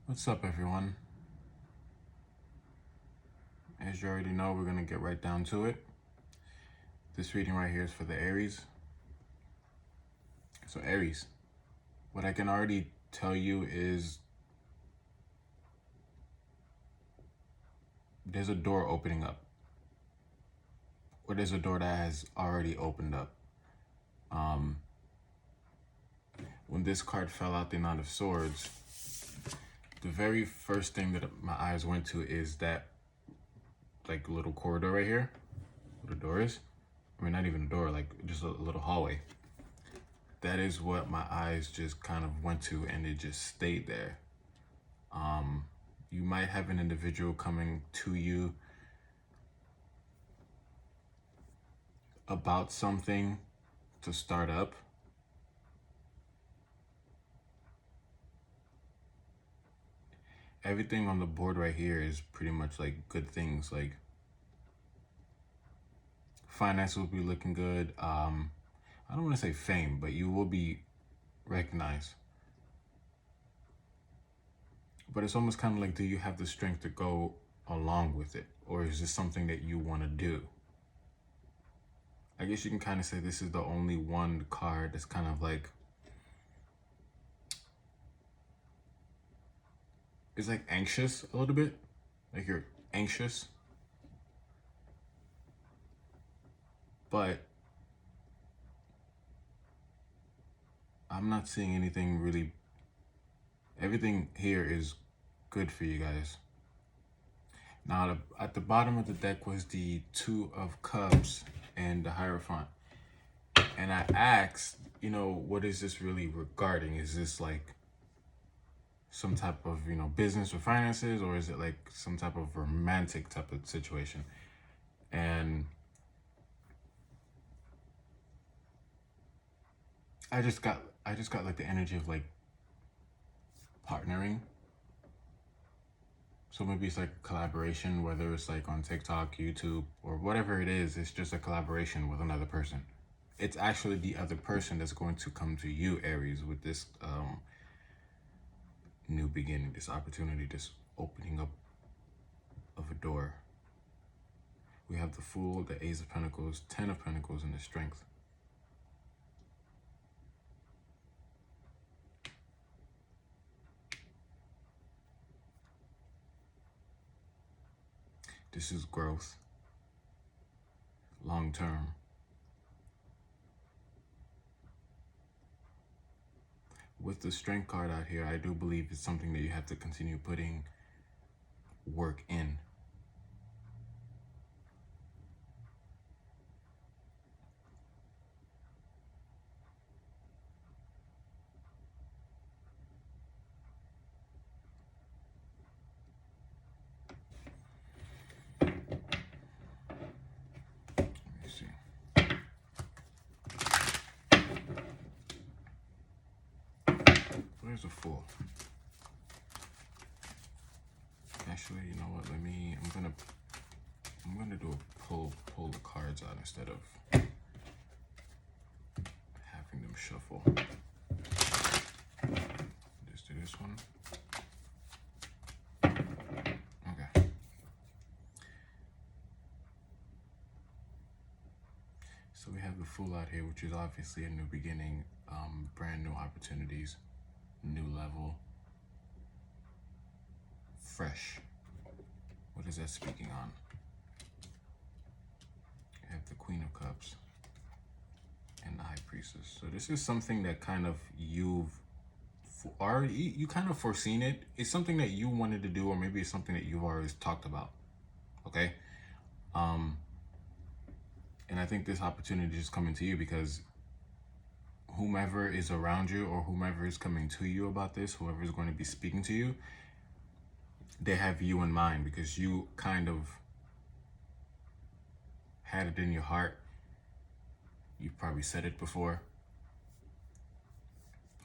What's up, everyone? As you already know, we're going to get right down to it. This reading right here is for the Aries. So Aries, what I can already tell you is there's a door opening up. Or there's a door that has already opened up. When this card fell out, the Nine of Swords, the very first thing that my eyes went to is that like little corridor right here. Where the door is. I mean, not even a door, like just a little hallway. That is what my eyes just kind of went to, and it just stayed there. You might have an individual coming to you about something to start up. Everything on the board right here is pretty much like good things. Like finances will be looking good. I don't want to say fame, but you will be recognized. But it's almost kind of like, do you have the strength to go along with it? Or is this something that you want to do? I guess you can kind of say this is the only one card that's kind of like, it's like anxious a little bit. Like you're anxious. But I'm not seeing anything really. Everything here is good for you guys. Now, at the bottom of the deck was the Two of Cups and the Hierophant. And I asked, what is this really regarding? Is this like some type of, business or finances, or is it like some type of romantic type of situation? And I just got like the energy of like partnering. So maybe it's like a collaboration, whether it's like on TikTok, YouTube, or whatever it is. It's just a collaboration with another person. It's actually the other person that's going to come to you, Aries, with this new beginning, this opportunity, this opening up of a door. We have the Fool, the Ace of Pentacles, Ten of Pentacles, and the Strength. This is growth, long term. With the Strength card out here, I do believe it's something that you have to continue putting work in. Where's the Fool? Actually, you know what? I'm gonna do a pull the cards out instead of having them shuffle. Just do this one. Okay. So we have the Fool out here, which is obviously a new beginning, brand new opportunities, new level, fresh. What is that speaking on? We have the Queen of Cups and the High Priestess. So this is something that kind of you kind of foreseen it. It's something that you wanted to do, or maybe it's something that you've always talked about. Okay. And I think this opportunity is coming to you because whomever is around you or whomever is coming to you about this, whoever is going to be speaking to you, they have you in mind because you kind of had it in your heart. You've probably said it before.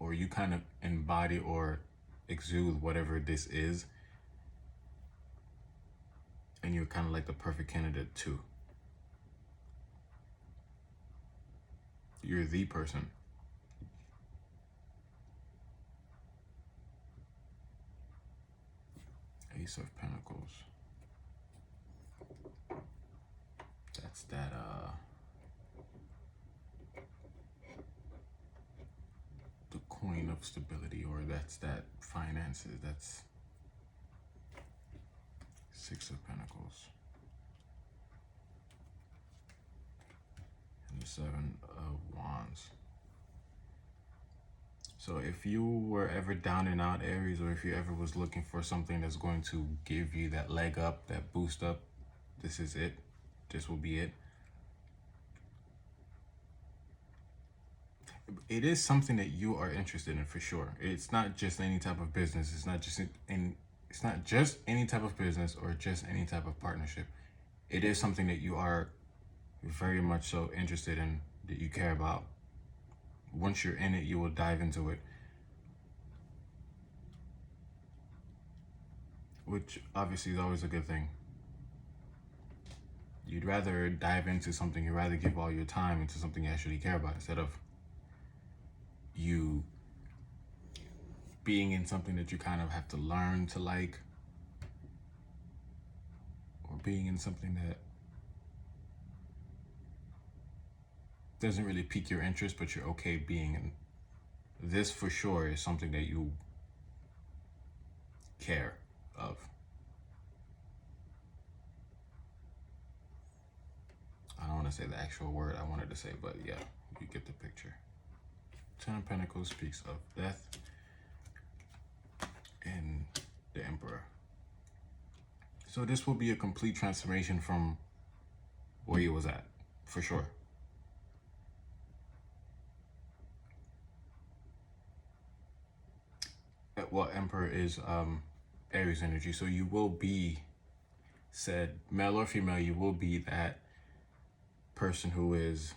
Or you kind of embody or exude whatever this is. And you're kind of like the perfect candidate too. You're the person. Ace of Pentacles. That's that the coin of stability, or that's that finances. That's Six of Pentacles. And the Seven of Wands. So if you were ever down and out, Aries, or if you ever was looking for something that's going to give you that leg up, that boost up, this is it. This will be it. It is something that you are interested in for sure. It's not just any type of business. It's not just any type of business or just any type of partnership. It is something that you are very much so interested in, that you care about. Once you're in it, you will dive into it. Which obviously is always a good thing. You'd rather dive into something, you'd rather give all your time into something you actually care about, instead of you being in something that you kind of have to learn to like, or being in something that doesn't really pique your interest, but you're okay being in. This for sure is something that you care of. I don't want to say the actual word I wanted to say, but yeah, you get the picture. Ten of Pentacles speaks of death and the Emperor. So this will be a complete transformation from where you was at, for sure. Well, Emperor is Aries energy, so you will be, said male or female, you will be that person who is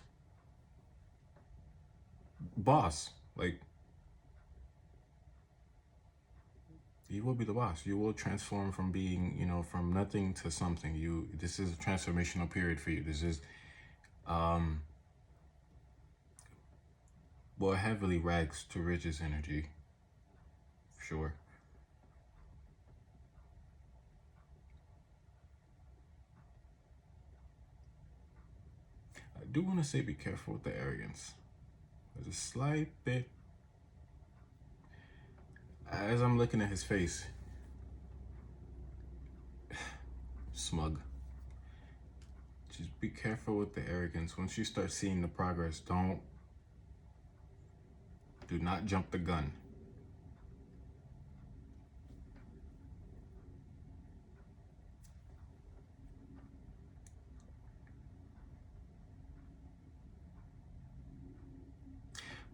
boss. Like, you will be the boss. You will transform from being, you know, from nothing to something. This is a transformational period for you. This is well, heavily rags to riches energy, for sure. I do want to say be careful with the arrogance. There's a slight bit, as I'm looking at his face, smug. Just be careful with the arrogance. Once you start seeing the progress, do not jump the gun.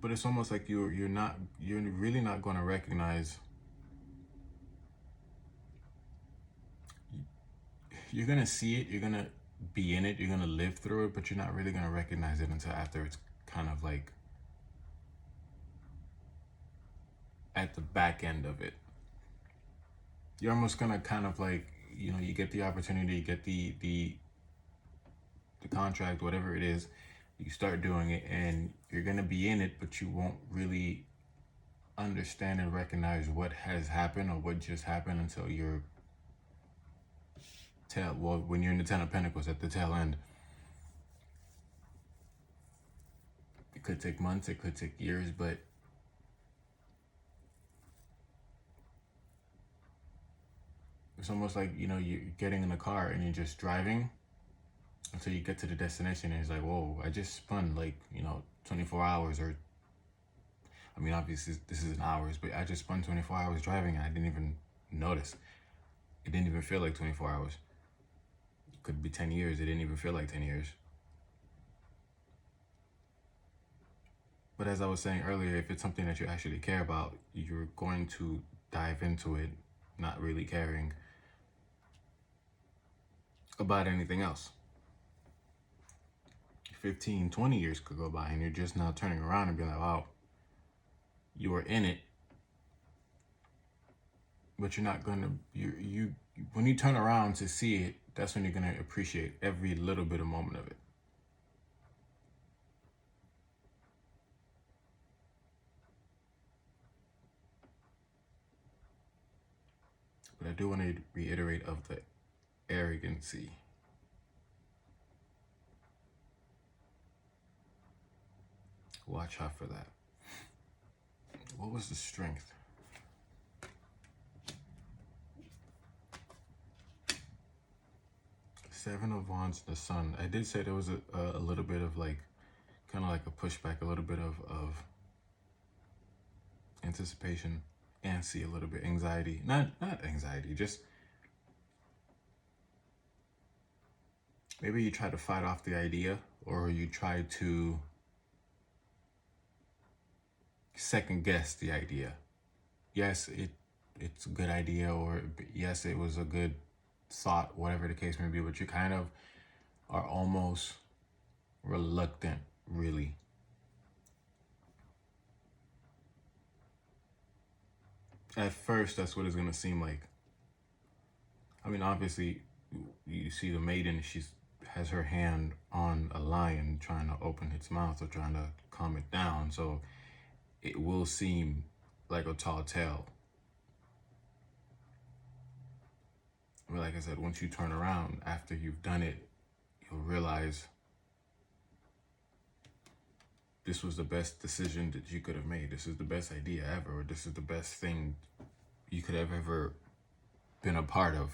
But it's almost like you're really not going to recognize. You're going to see it, you're going to be in it, you're going to live through it, but you're not really going to recognize it until after it's kind of like at the back end of it. You're almost going to kind of like, you know, you get the opportunity, you get the contract, whatever it is, you start doing it, and you're going to be in it, but you won't really understand and recognize what has happened or what just happened until you're when you're in the Ten of Pentacles at the tail end. It could take months, it could take years, but it's almost like, you know, you're getting in a car and you're just driving until you get to the destination, and it's like, whoa, I just spun like, you know, 24 hours, or, I mean, obviously this isn't hours, but I just spun 24 hours driving and I didn't even notice. It didn't even feel like 24 hours. It could be 10 years. It didn't even feel like 10 years. But as I was saying earlier, if it's something that you actually care about, you're going to dive into it, not really caring about anything else. 15, 20 years could go by and you're just now turning around and be like, wow, you were in it, but you're not gonna, when you turn around to see it, that's when you're gonna appreciate every little bit of moment of it. But I do want to reiterate of the arrogancy. Watch out for that. What was the strength? Seven of Wands, the Sun. I did say there was a little bit of like, kind of like a pushback, a little bit of anticipation, antsy, a little bit anxiety. Not anxiety, just maybe you try to fight off the idea, or you try to second guess the idea. Yes, it's a good idea, or yes, it was a good thought, whatever the case may be, but you kind of are almost reluctant, really. At first, that's what it's going to seem like. I mean, obviously, you see the maiden, she has her hand on a lion trying to open its mouth or trying to calm it down, so it will seem like a tall tale. But like I said, once you turn around, after you've done it, you'll realize this was the best decision that you could have made. This is the best idea ever, or this is the best thing you could have ever been a part of.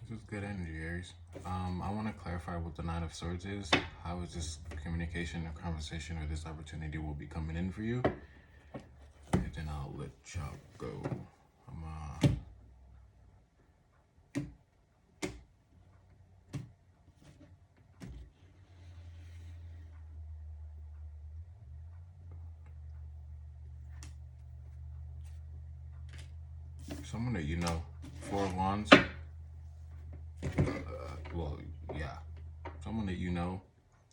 This is good energy, Aries. I want to clarify what the Nine of Swords is. How is this communication or conversation or this opportunity will be coming in for you? And then I'll let y'all go. Someone that you know. Four of Wands. Well, yeah. Someone that you know,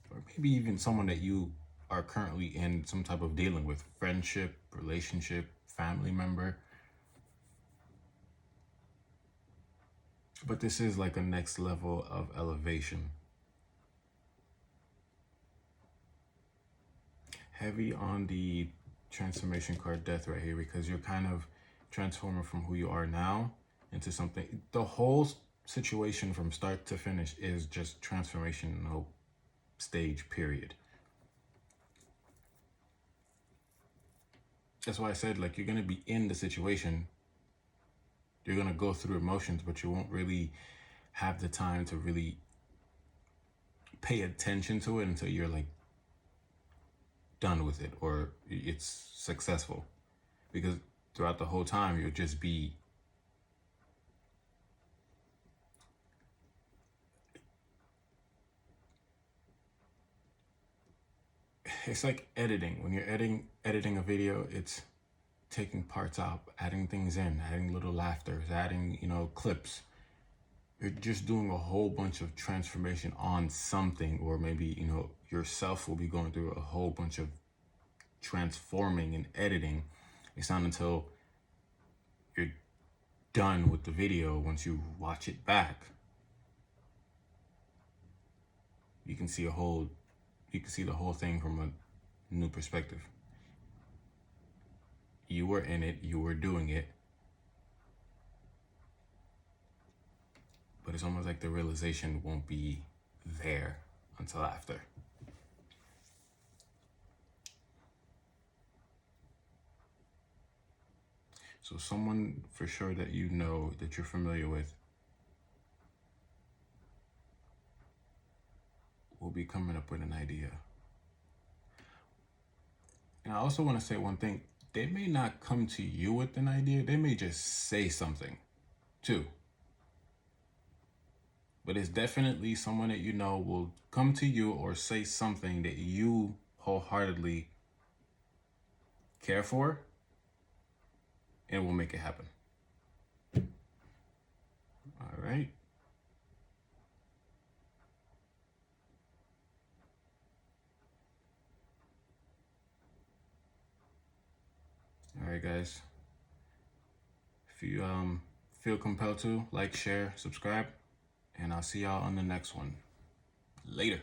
or maybe even someone that you are currently in some type of dealing with. Friendship, relationship, family member. But this is like a next level of elevation. Heavy on the transformation card, Death, right here, because you're kind of transforming from who you are now into something. The whole situation from start to finish is just transformational stage, period. That's why I said, like, you're going to be in the situation. You're going to go through emotions, but you won't really have the time to really pay attention to it until you're like done with it or it's successful. Because throughout the whole time, you'll just be it's like editing. When you're editing a video, it's taking parts out, adding things in, adding little laughters, adding, clips. You're just doing a whole bunch of transformation on something, or maybe, yourself will be going through a whole bunch of transforming and editing. It's not until you're done with the video, once you watch it back, you can see the whole thing from a new perspective. You were in it, you were doing it, but it's almost like the realization won't be there until after. So someone for sure that you know, that you're familiar with, will be coming up with an idea. And I also want to say one thing. They may not come to you with an idea. They may just say something too. But it's definitely someone that you know will come to you or say something that you wholeheartedly care for, and will make it happen. All right. right, guys. If you feel compelled to, like, share, subscribe, and I'll see y'all on the next one. Later.